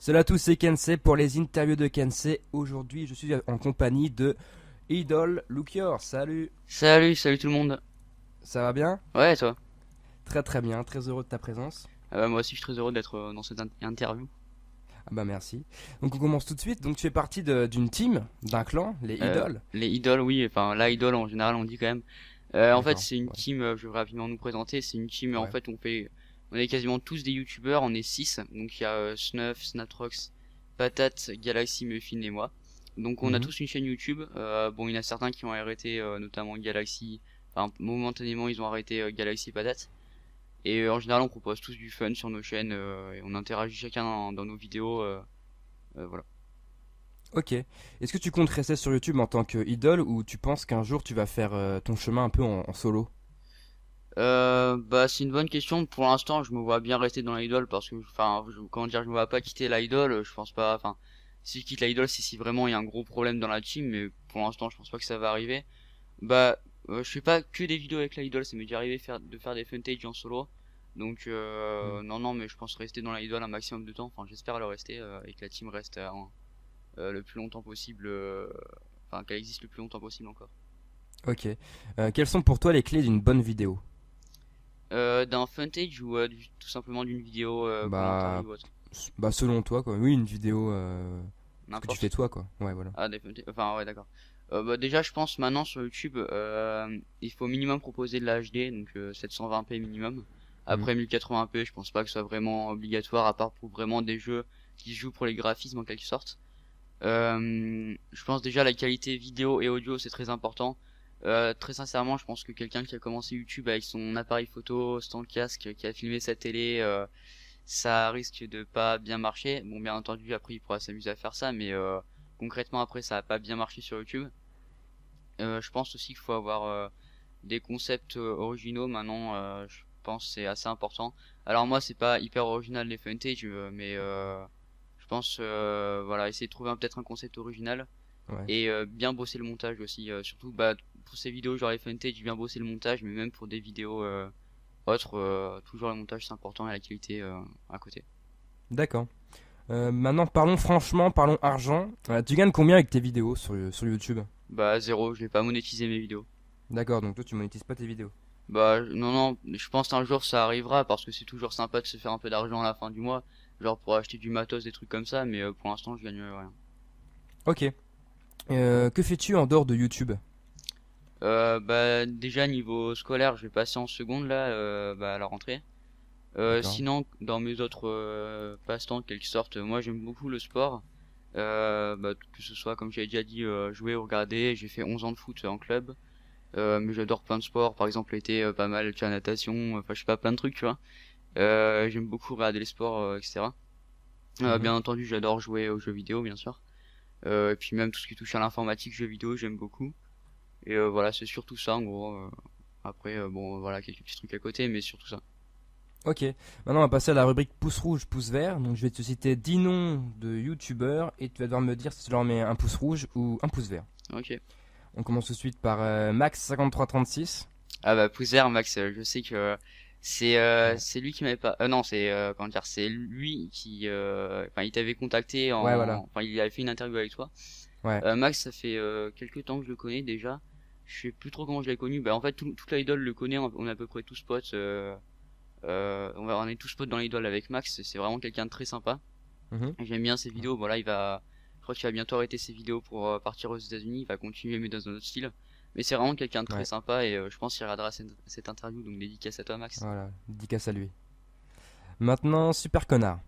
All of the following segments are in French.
Salut à tous, c'est Kensei pour les interviews de Kensei. Aujourd'hui, je suis en compagnie de Idol Lookior. Salut, Salut tout le monde. ça va bien? Ouais, et toi? Très très bien, très heureux de ta présence. Moi aussi, je suis très heureux d'être dans cette interview. Ah bah merci. Donc on commence tout de suite. Donc tu fais partie d'une team, d'un clan, les Idols. Les idoles, oui, enfin, la idole en général, on dit quand même. En fait, D'accord, c'est une ouais. team, je vais rapidement nous présenter. C'est une team, en Ouais. fait, on est quasiment tous des youtubeurs, on est 6. Donc il y a Snuff, Snatrox, Patate, Galaxy, Muffin et moi. Donc on a Mhm. tous une chaîne YouTube. Bon, il y en a certains qui ont arrêté, notamment Galaxy. Enfin, momentanément, ils ont arrêté Galaxy et Patate. Et en général, on propose tous du fun sur nos chaînes et on interagit chacun dans nos vidéos. Voilà. Ok. Est-ce que tu comptes rester sur YouTube en tant que idole ou tu penses qu'un jour tu vas faire ton chemin un peu en solo? Bah c'est une bonne question. Pour l'instant, je me vois bien rester dans l'idole parce que, enfin, comment dire, je me vois pas quitter l'idole. Je pense pas. Enfin, si je quitte l'idole, c'est si vraiment il y a un gros problème dans la team. Mais pour l'instant, je pense pas que ça va arriver. Bah, je fais pas que des vidéos avec l'idole. Ça m'est déjà arrivé de faire des funtage en solo. Donc Hmm. non, mais je pense rester dans l'idole un maximum de temps. Enfin, j'espère le rester et que la team reste le plus longtemps possible. Enfin, qu'elle existe le plus longtemps possible encore. Ok. Quelles sont pour toi les clés d'une bonne vidéo? D'un funtage ou tout simplement d'une vidéo pour Bah, l'interview ou autre. bah selon toi quoi. Oui, une vidéo. Ce que tu fais N'importe. toi quoi. Ouais, voilà. Ah, enfin, ouais, d'accord. Bah, déjà, je pense maintenant sur YouTube, il faut au minimum proposer de la HD, donc 720p minimum. Hmm. Après 1080p, je pense pas que ce soit vraiment obligatoire, à part pour vraiment des jeux qui se jouent pour les graphismes en quelque sorte. Je pense déjà la qualité vidéo et audio, c'est très important. Très sincèrement, je pense que quelqu'un qui a commencé YouTube avec son appareil photo, sans le casque, qui a filmé sa télé, ça risque de pas bien marcher. Bon, bien entendu, après, il pourra s'amuser à faire ça, mais concrètement, après, ça va pas bien marcher sur YouTube. Je pense aussi qu'il faut avoir des concepts originaux. Maintenant, je pense que c'est assez important. Alors moi, c'est pas hyper original les funtage, mais je pense, voilà, essayer de trouver peut-être un concept original Ouais. et bien bosser le montage aussi. Surtout, bah, pour ces vidéos genre les funtage, bien bosser le montage, mais même pour des vidéos autres, toujours le montage c'est important et la qualité à côté. D'accord. Maintenant, parlons franchement, parlons argent. Tu gagnes combien avec tes vidéos sur YouTube? Bah zéro, je vais pas monétiser mes vidéos. D'accord, donc toi tu monétises pas tes vidéos. Bah non, je pense qu'un jour ça arrivera parce que c'est toujours sympa de se faire un peu d'argent à la fin du mois, genre pour acheter du matos, des trucs comme ça, mais pour l'instant je gagne rien. Ok. Que fais-tu en dehors de YouTube? Bah déjà niveau scolaire, je vais passer en seconde là, bah à la rentrée. D'accord. Sinon dans mes autres passe-temps de quelque sorte, moi j'aime beaucoup le sport. Bah, que ce soit comme j'avais déjà dit jouer ou regarder, j'ai fait 11 ans de foot en club. Mais j'adore plein de sports, par exemple l'été pas mal tu vois, la natation, enfin je sais pas plein de trucs tu vois. J'aime beaucoup regarder les sports etc. Mhm. Bien entendu j'adore jouer aux jeux vidéo bien sûr. Et puis même tout ce qui touche à l'informatique, jeux vidéo j'aime beaucoup. Et voilà c'est surtout ça en gros. Après bon voilà quelques petits trucs à côté mais surtout ça. Ok. Maintenant on va passer à la rubrique pouce rouge, pouce vert. Donc je vais te citer 10 noms de YouTubeurs et tu vas devoir me dire si tu leur mets un pouce rouge ou un pouce vert. Ok. On commence tout de suite par Max5336. Ah bah Pouzer Max, je sais que Ouais. c'est lui qui m'avait pas non c'est comment dire c'est lui qui enfin il t'avait contacté Ouais, voilà. enfin il avait fait une interview avec toi. Ouais. Max ça fait quelques temps que je le connais déjà. Je sais plus trop comment je l'ai connu. Bah en fait toute la idole le connaît. On est à peu près tous potes. On est tous potes dans l'idole avec Max. C'est vraiment quelqu'un de très sympa. Mhm. J'aime bien ses vidéos. Voilà, je crois qu'il va bientôt arrêter ses vidéos pour partir aux États-Unis. Il va continuer mais dans un autre style. Mais c'est vraiment quelqu'un de très Ouais. sympa et je pense qu'il regardera cette interview. Donc dédicace à toi, Max. Voilà. Dédicace à lui. Maintenant, Super Connard.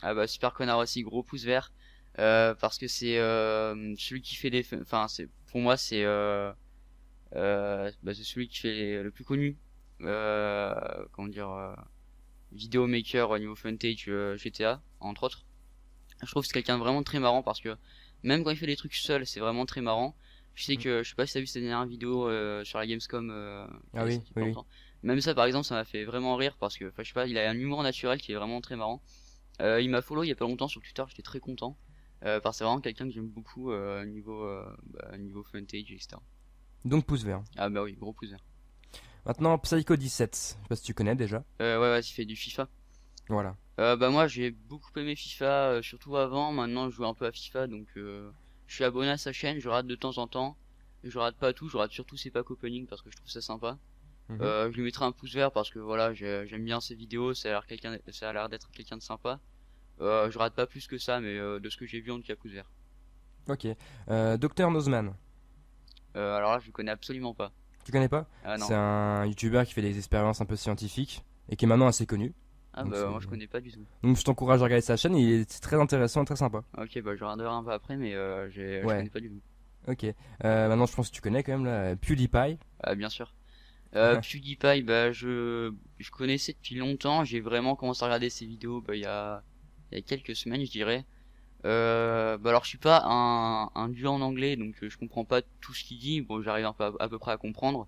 Ah bah super connard aussi, gros pouce vert. Parce que c'est celui qui fait enfin c'est pour moi bah, c'est celui qui fait le plus connu. Comment dire, vidéo maker au niveau footage GTA entre autres. Je trouve que c'est quelqu'un de vraiment très marrant parce que même quand il fait des trucs seul, c'est vraiment très marrant. Je sais Mm. que je sais pas si t'as vu cette dernière vidéo sur la Gamescom Ah qui est oui, sortie il y a oui, pas oui. longtemps. Même ça par exemple, ça m'a fait vraiment rire parce que enfin je sais pas, il a un humour naturel qui est vraiment très marrant. Il m'a follow il y a pas longtemps sur Twitter, j'étais très content. Parce que c'est vraiment quelqu'un que j'aime beaucoup niveau footage etc. Donc pouce vert. Ah bah oui, gros pouce vert. Maintenant, Psycho17. Je sais pas si tu connais déjà. Ouais, il fait du FIFA. Voilà. Bah moi j'ai beaucoup aimé FIFA, surtout avant. Maintenant je joue un peu à FIFA, donc je suis abonné à sa chaîne. Je rate de temps en temps. Je rate pas tout, je rate surtout ses packs opening parce que je trouve ça sympa. Mhm. Je lui mettrai un pouce vert parce que voilà, j'aime bien ses vidéos. Ça a l'air d'être quelqu'un de sympa. Je rate pas plus que ça, mais de ce que j'ai vu en tout cas pouce vert. Ok. Dr Nozman, Alors là je connais absolument pas. tu connais pas? Ah C'est non. un youtubeur qui fait des expériences un peu scientifiques et qui est maintenant assez connu. Ah Donc, bah moi je connais pas du tout. Donc je t'encourage à regarder sa chaîne, c'est très intéressant et très sympa. Ok, bah je regarderai un peu après, mais je connais Ouais, pas du tout. ok. Maintenant je pense que tu connais quand même là, PewDiePie. Ah bien sûr. PewDiePie, bah je connaissais depuis longtemps. J'ai vraiment commencé à regarder ses vidéos bah, il y a quelques semaines, je dirais. Bah alors je suis pas un dieu en anglais, donc je comprends pas tout ce qu'il dit. Bon, j'arrive un peu à peu près à comprendre.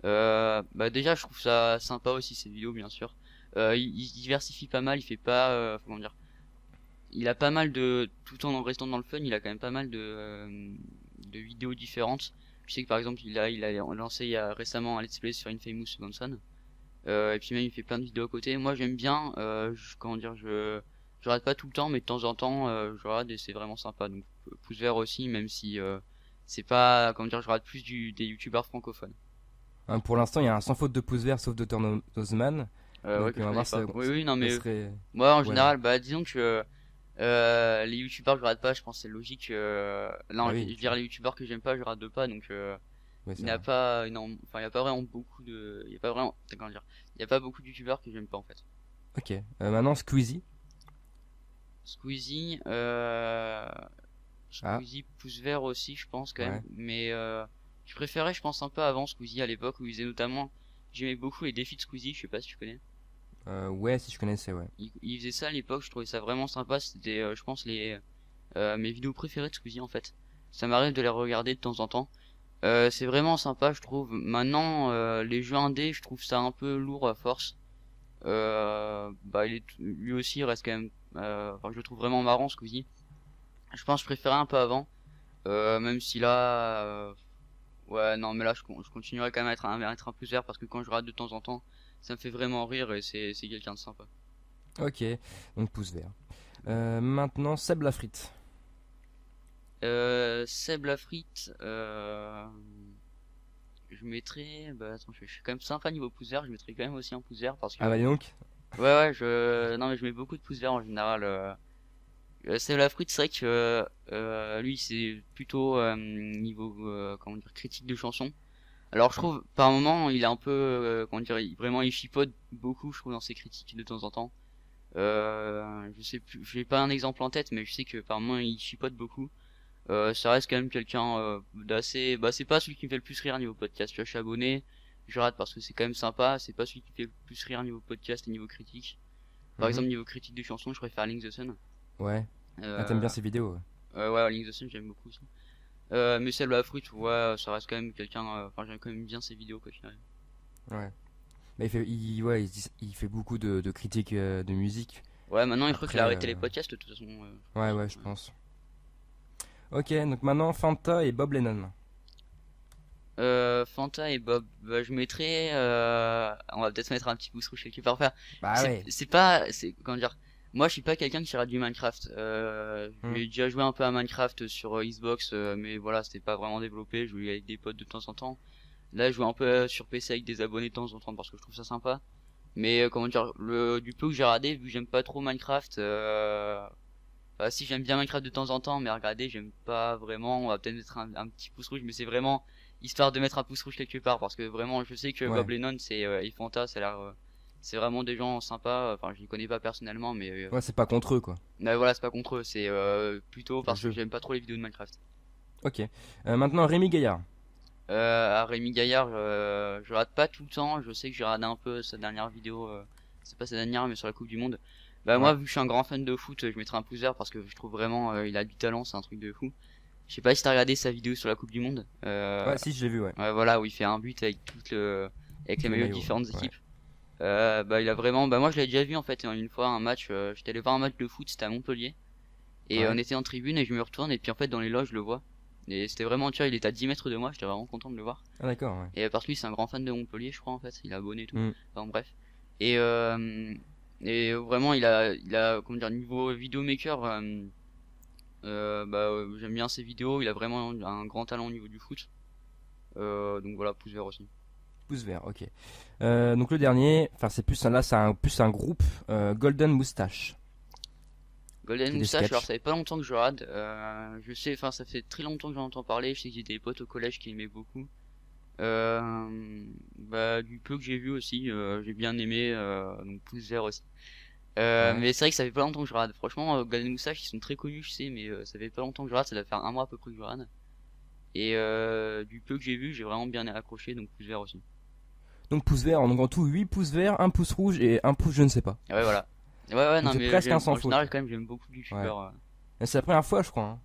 Bah déjà, je trouve ça sympa aussi ses vidéos, bien sûr. Il se diversifie pas mal. Il fait pas, comment dire, il a pas mal de, tout en restant dans le fun, il a quand même pas mal de vidéos différentes. Je sais que par exemple, il a lancé il y a récemment un let's play sur Infamous Second Son. Et puis même il fait plein de vidéos à côté. Moi j'aime bien, comment dire, je regarde pas tout le temps, mais de temps en temps je regarde et c'est vraiment sympa. Donc pouce vert aussi, même si c'est pas, comment dire, je regarde plus des youtubeurs francophones. Hein, pour l'instant il y a un sans faute de pouce vert sauf Dr Nozman. Ouais Donc que on je va connais voir pas. Oui oui non ça mais serait... moi en Ouais, général, bah disons que les youtubeurs que je regarde pas, je pense que c'est logique. bah Non, je oui, veux dire les youtubeurs que j'aime pas, je regarde pas, donc ouais, il c'est n'a vrai. pas, enfin il y a pas vraiment beaucoup il y a pas vraiment, comment dire, il y a pas beaucoup de youtubeurs que j'aime pas en fait. Ok, maintenant Squeezie. Squeezie, Ah, Squeezie pouce vert aussi, je pense quand même. ouais. Mais je préférais, je pense, un peu avant Squeezie à l'époque où il faisait notamment. J'aimais beaucoup les défis de Squeezie, je sais pas si tu connais. Ouais, si je connaissais, ouais. Il faisait ça à l'époque, je trouvais ça vraiment sympa. C'était, je pense, mes vidéos préférées de Squeezie en fait. Ça m'arrive de les regarder de temps en temps. C'est vraiment sympa, je trouve. Maintenant, les jeux indés, je trouve ça un peu lourd à force. Bah, lui aussi, il reste quand même. Enfin, je le trouve vraiment marrant, Squeezie. Je pense que je préférais un peu avant. Même si là, ouais, non, mais là, je continuerai quand même à être un pouce vert parce que quand je rate de temps en temps, ça me fait vraiment rire et c'est quelqu'un de sympa. Ok, donc pouce vert. Maintenant Seb Lafrite. Seb Lafrite, je mettrais, bah attends, je suis quand même sympa niveau pouce vert, je mettrais quand même aussi un pouce vert parce Ah que, bah dis donc. ouais, non, mais je mets beaucoup de pouces verts en général. Seb Lafrite, c'est vrai que lui, c'est plutôt niveau, comment dire, critique de chansons. Alors je trouve par moment il est un peu comment dire vraiment il chipote beaucoup je trouve dans ses critiques de temps en temps. Je sais plus, j'ai pas un exemple en tête mais je sais que par moment il chipote beaucoup. Ça reste quand même quelqu'un d'assez, bah c'est pas celui qui me fait le plus rire niveau podcast. Tu vois, je suis abonné, je rate parce que c'est quand même sympa. C'est pas celui qui me fait le plus rire niveau podcast et niveau critique. Par Mhm. exemple niveau critique des chansons je préfère Link the Sun. Ouais. Ah, t'aimes bien Euh, ces vidéos, ouais. ouais, Link the Sun j'aime beaucoup aussi. Mais celle de la fruit ouais ça reste quand même quelqu'un, enfin j'aime quand même bien ses vidéos quoi qu'il arrive. Ouais. Mais ouais, il fait beaucoup de critiques de musique. Ouais, maintenant, je crois qu'il a Après, arrêté les podcasts, de toute façon, je ouais, pense. ouais, je pense. Ok, donc maintenant Fanta et Bob Lennon. Fanta et Bob, bah, je mettrais, on va peut-être mettre un petit pouce rouge quelque part. Enfin, Bah ouais. comment dire, moi, je suis pas quelqu'un qui regarde du Minecraft. Hmm. J'ai déjà joué un peu à Minecraft sur Xbox, mais voilà, c'était pas vraiment développé. Je jouais avec des potes de temps en temps. Là, je joue un peu sur PC avec des abonnés de temps en temps parce que je trouve ça sympa. Mais comment dire, du peu que j'ai regardé, vu que j'aime pas trop Minecraft, bah, si j'aime bien Minecraft de temps en temps, mais regardez, j'aime pas vraiment. On va peut-être mettre un petit pouce rouge, mais c'est vraiment histoire de mettre un pouce rouge quelque part, parce que vraiment, je sais que Ouais. Bob Lennon, et Fanta, c'est vraiment des gens sympas. Enfin, je les connais pas personnellement, Ouais, c'est pas contre eux, quoi. mais voilà, c'est pas contre eux, c'est plutôt Le parce que jeu. j'aime pas trop les vidéos de Minecraft. Ok. Maintenant Rémi Gaillard. À Rémi Gaillard, je rate pas tout le temps. Je sais que j'ai regardé un peu sa dernière vidéo, c'est pas sa dernière, mais sur la Coupe du Monde. Bah moi, Ouais. vu que je suis un grand fan de foot, je mettrais un pouce vert parce que je trouve vraiment il a du talent, c'est un truc de fou. Je sais pas si t'as regardé sa vidéo sur la Coupe du Monde. Ouais, si, je l'ai vu, ouais. Ouais, voilà, où il fait un but avec avec les Tous les maillots de maillots, différentes ouais. équipes. Bah il a vraiment, bah moi je l'ai déjà vu en fait une fois un match. J'étais allé voir un match de foot, c'était à Montpellier, et on Ouais. était en tribune et je me retourne et puis en fait dans les loges je le vois. Et c'était vraiment, tu vois, il était à 10 mètres de moi, j'étais vraiment content de le voir. Ah d'accord, ouais. Et parce que lui c'est un grand fan de Montpellier, je crois en fait, il est abonné et tout. Hmm. Enfin bref. Et Et vraiment, comment dire, niveau vidéomaker, j'aime bien ses vidéos. Il a vraiment un grand talent au niveau du foot. Donc voilà, pouce vert aussi. Pouce vert, ok. Donc le dernier, enfin c'est plus là, plus un groupe Golden Moustache. Golden C'est des Moustache, alors sketchs. ça fait pas longtemps que je regarde. Je sais, enfin ça fait très longtemps que j'en entends parler. Je sais que j'ai des potes au collège qui aimaient beaucoup. Du peu que j'ai vu aussi, j'ai bien aimé. Donc pouce vert aussi. Ouais. Mais c'est vrai que ça fait pas longtemps que je regarde. Franchement, Golden Moustache, ils sont très connus, je sais, mais ça fait pas longtemps que je regarde. Ça doit faire un mois à peu près que je regarde. Et du peu que j'ai vu, j'ai vraiment bien accroché. Donc pouce vert aussi. Donc pouce vert, donc en tout 8 pouces verts, un pouce rouge et un pouce je ne sais pas. Ouais, voilà. Ouais, Donc non, c'est mais presque un sans en faute. général, quand même, j'aime beaucoup de Ouais. youtubeurs. Et c'est la première fois je crois,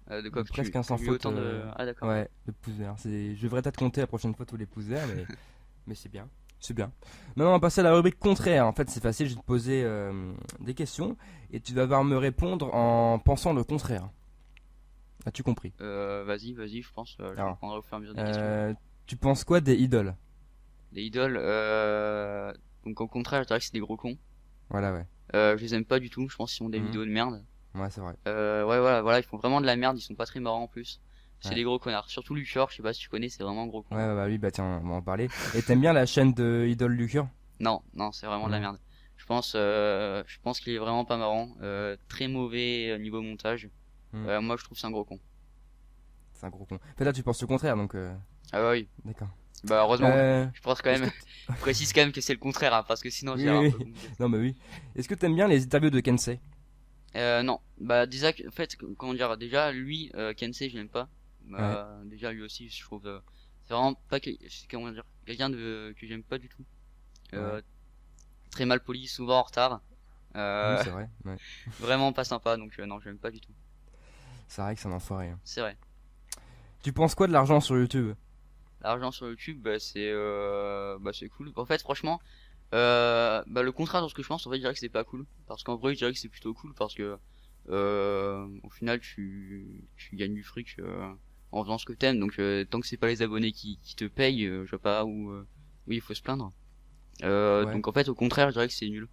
hein. De quoi Donc que presque un tu sans as eu faute. autant de. Ah, d'accord. Ouais, de pouces verts. Je devrais peut-être compter la prochaine fois tous les pouces verts, mais c'est bien. C'est bien. Maintenant on va passer à la rubrique contraire. En fait c'est facile, je vais te poser des questions et tu vas devoir me répondre en pensant le contraire. As-tu compris? Vas-y, je pense. Je Alors, comprendrai au fur et à mesure des questions. tu penses quoi des idoles? Les idoles, donc au contraire, je dirais que c'est des gros cons. Voilà, ouais. Je les aime pas du tout. Je pense qu'ils font des Mhm. vidéos de merde. Ouais, c'est vrai. Ouais, voilà, ils font vraiment de la merde. Ils sont pas très marrants en plus. C'est Ouais. des gros connards. Surtout Luchor, je sais pas si tu connais, c'est vraiment un gros con. Ouais, bah oui, bah tiens, on va en parler. Et t'aimes bien la chaîne de Idol Lucure? Non, non, c'est vraiment de la Non. merde. Je pense qu'il est vraiment pas marrant. Très mauvais niveau montage. Mhm. Moi, je trouve que c'est un gros con. C'est un gros con. En fait, là, tu penses le contraire, donc. Ah bah oui. D'accord. Bah heureusement. Euh, Je pense quand est-ce que même. Je précise quand même que c'est le contraire, hein, parce que sinon Oui, j'ai l'air un oui, peu oui. con. Non, mais oui. Est-ce que t'aimes bien les interviews de Kensei? Non, bah déjà, en fait, comment dire, déjà lui, Kensei, je l'aime pas. Ouais. Déjà lui aussi, je trouve, c'est vraiment pas, comment dire, quelqu'un que j'aime pas du tout. Ouais. Euh, Très mal poli, souvent en retard. Oui, Euh, c'est vrai. Ouais. Vraiment pas sympa, donc non, j'aime pas du tout. C'est vrai que c'est un enfoiré, hein. C'est vrai. Tu penses quoi de l'argent sur YouTube? L'argent sur YouTube, c'est cool. En fait, franchement, le contraire de ce que je pense, en fait, je dirais que c'est pas cool. Parce qu'en vrai, je dirais que c'est plutôt cool parce que, au final, tu gagnes du fric, en faisant ce que t'aimes. Donc, tant que c'est pas les abonnés qui te payent, je vois pas où il faut se plaindre. Ouais. Donc en fait, au contraire, je dirais que c'est nul.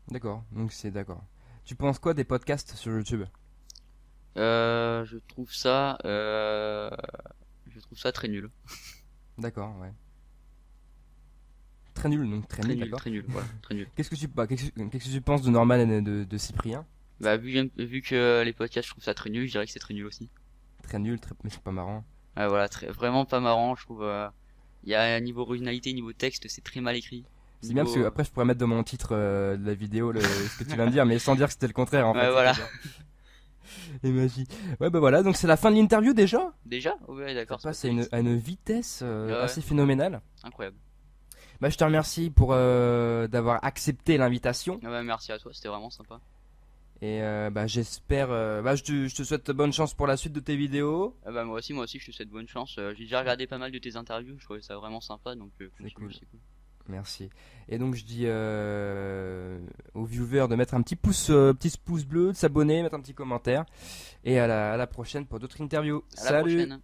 D'accord. Donc c'est d'accord. Tu penses quoi des podcasts sur YouTube? Je trouve ça, je trouve ça très nul. D'accord, ouais. Très nul, donc très nul, d'accord. Très nul, voilà, très nul. Qu'est-ce que tu penses de Norman et de Cyprien? Bah, vu que les podcasts, je trouve ça très nul, je dirais que c'est très nul aussi. Très nul, mais c'est pas marrant. Ouais, voilà, vraiment pas marrant, je trouve. Il y a un niveau originalité, niveau texte, c'est très mal écrit. C'est bien parce que après je pourrais mettre dans mon titre de la vidéo ce que tu viens de dire, mais sans dire que c'était le contraire en fait. Ouais, voilà. Et magie. Ouais, bah voilà, donc c'est la fin de l'interview déjà. Déjà? Ouais, Ça d'accord, c'est passe pas très vite. à une vitesse Ouais, ouais, assez phénoménale. incroyable. Bah je te remercie pour d'avoir accepté l'invitation. Ah bah, merci à toi, c'était vraiment sympa. Et bah j'espère. Je te souhaite bonne chance pour la suite de tes vidéos. Ah bah, moi aussi, je te souhaite bonne chance. J'ai déjà regardé pas mal de tes interviews, je trouvais ça vraiment sympa, donc C'est cool. c'est cool. Merci. Et donc je dis aux viewers de mettre un petit pouce bleu, de s'abonner, mettre un petit commentaire. Et à la prochaine pour d'autres interviews. À la Salut! prochaine.